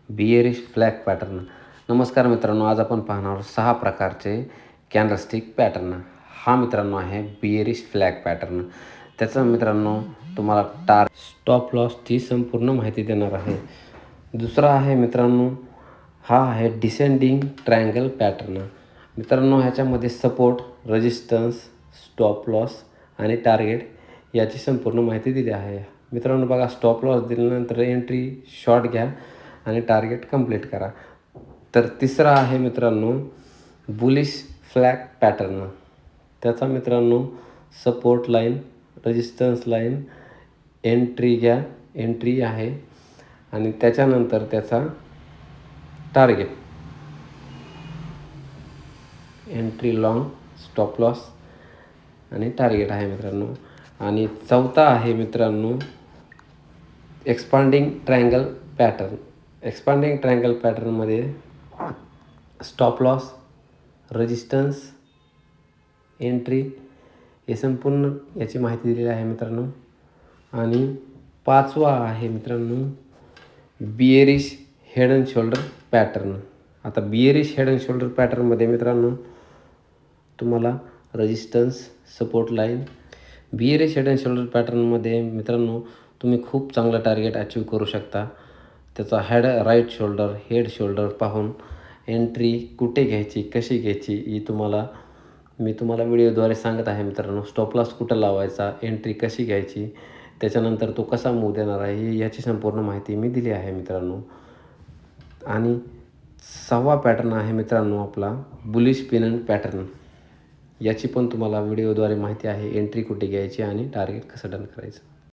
Bearish flag pattern. नमस्कार मित्रांनो, आज आपण पाहणार 6 प्रकारचे कॅन्डलस्टिक पॅटर्न. हा मित्रांनो आहे बियरिश फ्लॅग पॅटर्न. त्याचं मित्रांनो तुम्हाला स्टॉप लॉसची संपूर्ण माहिती देणार आहे. दुसरा आहे मित्रांनो, हा आहे डिसेंडिंग ट्रायंगल पॅटर्न. मित्रांनो ह्याच्यामध्ये सपोर्ट, रेजिस्टन्स, स्टॉप लॉस आणि टार्गेट याची संपूर्ण माहिती दिली आहे. मित्रांनो बघा, स्टॉप लॉस दिल्यानंतर एंट्री शॉर्ट घ्या आणि टार्गेट कंप्लीट करा. तर तिसरा आहे मित्रांनो बुलिश फ्लॅग पॅटर्न. त्याचा मित्रांनो support line, resistance line, entry घ्या, एंट्री आहे आणि त्याच्यानंतर त्याचा target, entry long, stop loss आणि टार्गेट आहे मित्रांनो. आणि चौथा आहे मित्रांनो expanding triangle pattern. Expanding triangle पॅटर्नमध्ये स्टॉप लॉस, रेजिस्टन्स, एंट्री हे संपूर्ण याची माहिती दिलेली आहे मित्रांनो. आणि पाचवा आहे मित्रांनो bearish head and shoulder pattern. आता बियरिश हेड अँड शोल्डर पॅटर्नमध्ये मित्रांनो तुम्हाला resistance, support line, bearish head and shoulder पॅटर्नमध्ये मित्रांनो तुम्ही खूप चांगलं टार्गेट अचीव करू शकता. त्याचा राईट शोल्डर, हेड शोल्डर पाहून एंट्री कुठे घ्यायची, कशी घ्यायची ही मी तुम्हाला व्हिडिओद्वारे सांगत आहे मित्रांनो. स्टॉप लॉस कुठं लावायचा, एंट्री कशी घ्यायची, त्याच्यानंतर तो कसा मूव देणार आहे याची संपूर्ण माहिती मी दिली आहे मित्रांनो. आणि 6वा पॅटर्न आहे मित्रांनो आपला बुलिश पिनन पॅटर्न. याची पण तुम्हाला व्हिडिओद्वारे माहिती आहे, एंट्री कुठे घ्यायची आणि टार्गेट कसं डन करायचं.